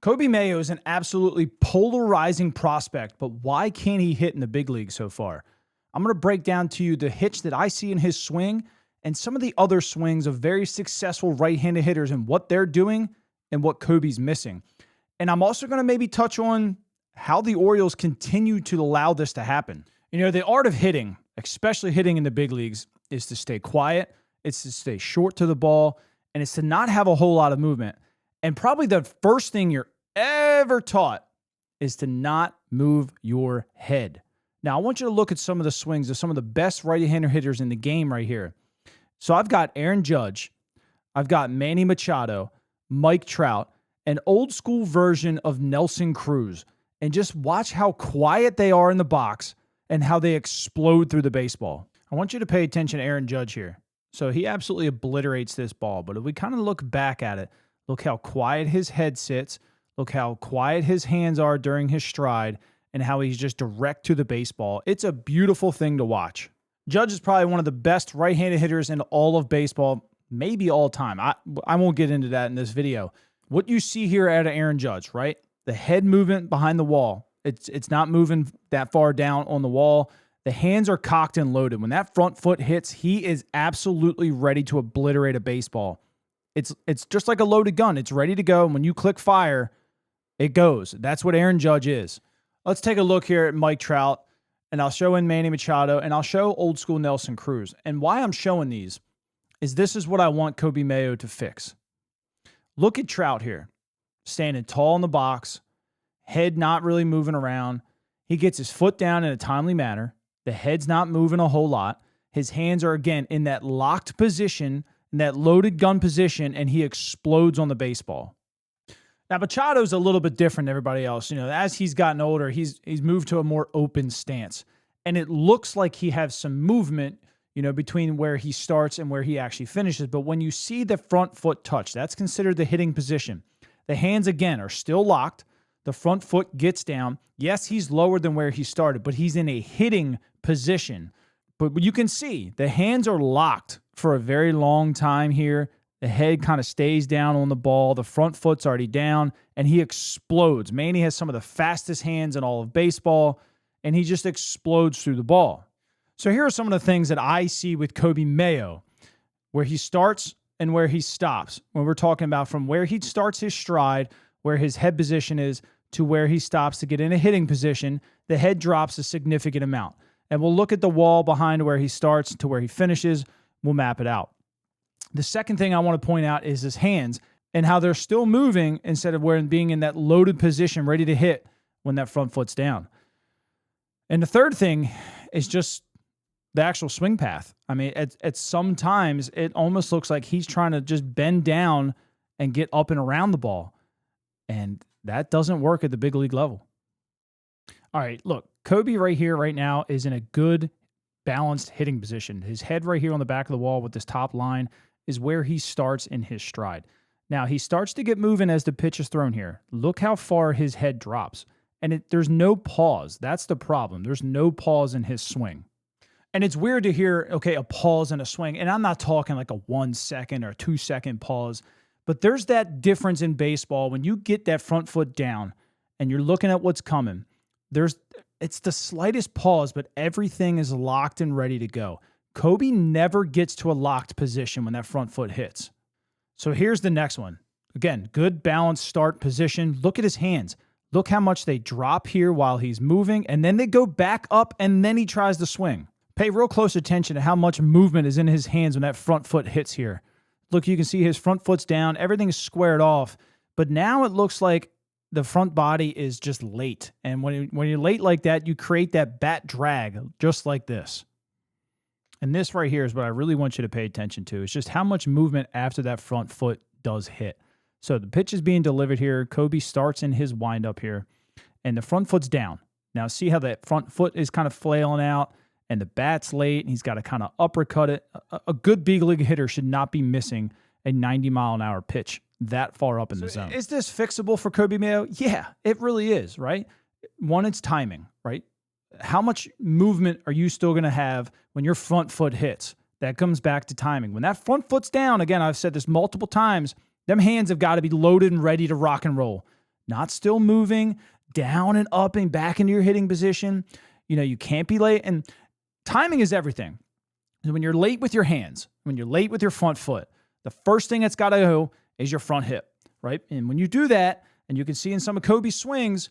Coby Mayo is an absolutely polarizing prospect, but why can't he hit in the big league so far? I'm going to break down to you the hitch that I see in his swing and some of the other swings of very successful right-handed hitters and what they're doing and what Coby's missing. And I'm also going to maybe touch on how the Orioles continue to allow this to happen. You know, the art of hitting, especially hitting in the big leagues, is to stay quiet, it's to stay short to the ball, and it's to not have a whole lot of movement. And probably the first thing you're ever taught is to not move your head. Now, I want you to look at some of the swings of some of the best right-handed hitters in the game right here. So I've got Aaron Judge, I've got Manny Machado, Mike Trout, an old school version of Nelson Cruz. And just watch how quiet they are in the box and how they explode through the baseball. I want you to pay attention to Aaron Judge here. So he absolutely obliterates this ball. But if we kind of look back at it, look how quiet his head sits. Look how quiet his hands are during his stride and how he's just direct to the baseball. It's a beautiful thing to watch. Judge is probably one of the best right-handed hitters in all of baseball, maybe all time. I won't get into that in this video. What you see here out of Aaron Judge, right? The head movement behind the wall. It's not moving that far down on the wall. The hands are cocked and loaded. When that front foot hits, he is absolutely ready to obliterate a baseball. It's just like a loaded gun. It's ready to go. And when you click fire, it goes. That's what Aaron Judge is. Let's take a look here at Mike Trout, and I'll show in Manny Machado, and I'll show old school Nelson Cruz. And why I'm showing these is this is what I want Coby Mayo to fix. Look at Trout here, standing tall in the box, head not really moving around. He gets his foot down in a timely manner. The head's not moving a whole lot. His hands are, again, in that locked position, in that loaded gun position, and he explodes on the baseball. Now, Machado's a little bit different than everybody else. You know, as he's gotten older, he's moved to a more open stance. And it looks like he has some movement, you know, between where he starts and where he actually finishes. But when you see the front foot touch, that's considered the hitting position. The hands, again, are still locked. The front foot gets down. Yes, he's lower than where he started, but he's in a hitting position. But you can see the hands are locked for a very long time here. The head kind of stays down on the ball. The front foot's already down, and he explodes. Manny has some of the fastest hands in all of baseball, and he just explodes through the ball. So here are some of the things that I see with Coby Mayo, where he starts and where he stops. When we're talking about from where he starts his stride, where his head position is, to where he stops to get in a hitting position, the head drops a significant amount. And we'll look at the wall behind where he starts to where he finishes. We'll map it out. The second thing I want to point out is his hands and how they're still moving instead of being in that loaded position ready to hit when that front foot's down. And the third thing is just the actual swing path. I mean, at sometimes it almost looks like he's trying to just bend down and get up and around the ball. And that doesn't work at the big league level. All right, look, Coby right here, right now, is in a good, balanced hitting position. His head right here on the back of the wall with this top line is where he starts in his stride. Now, he starts to get moving as the pitch is thrown here. Look how far his head drops. And there's no pause. That's the problem. There's no pause in his swing. And it's weird to hear, okay, a pause in a swing. And I'm not talking like a 1 second or 2 second pause. But there's that difference in baseball when you get that front foot down and you're looking at what's coming. It's the slightest pause, but everything is locked and ready to go. Coby never gets to a locked position when that front foot hits. So here's the next one. Again, good balanced start position. Look at his hands. Look how much they drop here while he's moving, and then they go back up, and then he tries to swing. Pay real close attention to how much movement is in his hands when that front foot hits here. Look, you can see his front foot's down. Everything's squared off. But now it looks like the front body is just late. And when you're late like that, you create that bat drag just like this. And this right here is what I really want you to pay attention to. It's just how much movement after that front foot does hit. So the pitch is being delivered here. Coby starts in his windup here, and the front foot's down. Now see how that front foot is kind of flailing out, and the bat's late, and he's got to kind of uppercut it. A good big league hitter should not be missing a 90-mile-an-hour pitch that far up in the zone. Is this fixable for Coby Mayo? Yeah, it really is, right? One, it's timing, right? How much movement are you still going to have when your front foot hits? That comes back to timing. When that front foot's down, again, I've said this multiple times, them hands have got to be loaded and ready to rock and roll. not still moving down and up and back into your hitting position. You can't be late. And timing is everything. When you're late with your hands, when you're late with your front foot, the first thing that's got to go is your front hip, right? And when you do that, and you can see in some of Coby's swings,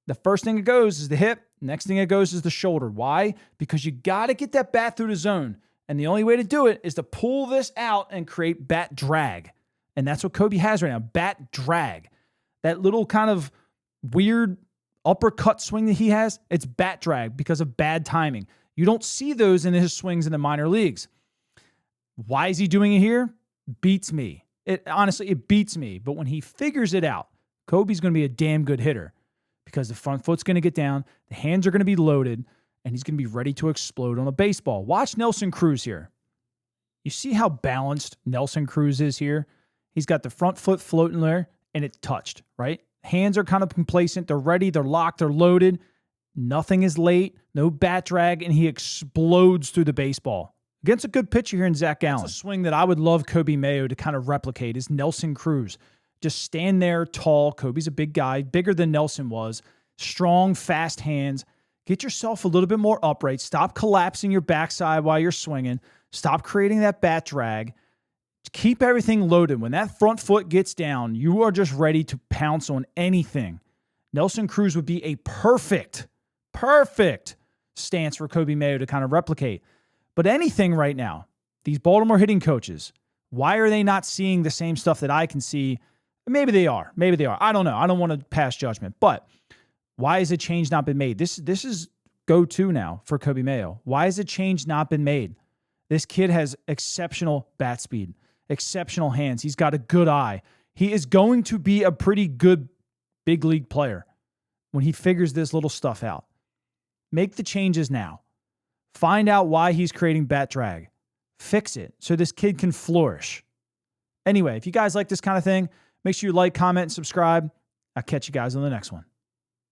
the first thing that goes is the hip. Next thing that goes is the shoulder. Why? Because you got to get that bat through the zone. And the only way to do it is to pull this out and create bat drag. And that's what Coby has right now, bat drag. That little kind of weird uppercut swing that he has, it's bat drag because of bad timing. You don't see those in his swings in the minor leagues. Why is he doing it here? Beats me. Honestly, it beats me. But when he figures it out, Coby's going to be a damn good hitter because the front foot's going to get down, the hands are going to be loaded, and he's going to be ready to explode on a baseball. Watch Nelson Cruz here. You see how balanced Nelson Cruz is here? He's got the front foot floating there, and it's touched, right? Hands are kind of complacent. They're ready. They're locked. They're loaded. Nothing is late. No bat drag, and he explodes through the baseball. Against a good pitcher here in Zach Gallen. That's a swing that I would love Coby Mayo to kind of replicate is Nelson Cruz. Just stand there tall. Coby's a big guy, bigger than Nelson was. Strong, fast hands. Get yourself a little bit more upright. Stop collapsing your backside while you're swinging. Stop creating that bat drag. Keep everything loaded. When that front foot gets down, you are just ready to pounce on anything. Nelson Cruz would be a perfect stance for Coby Mayo to kind of replicate. But anything right now, these Baltimore hitting coaches, why are they not seeing the same stuff that I can see? Maybe they are. I don't know. I don't want to pass judgment. But why has a change not been made? This is go-to now for Coby Mayo. Why has a change not been made? This kid has exceptional bat speed, exceptional hands. He's got a good eye. He is going to be a pretty good big league player when he figures this little stuff out. Make the changes now. Find out why he's creating bat drag. Fix it so this kid can flourish. Anyway, if you guys like this kind of thing, make sure you like, comment, and subscribe. I'll catch you guys on the next one.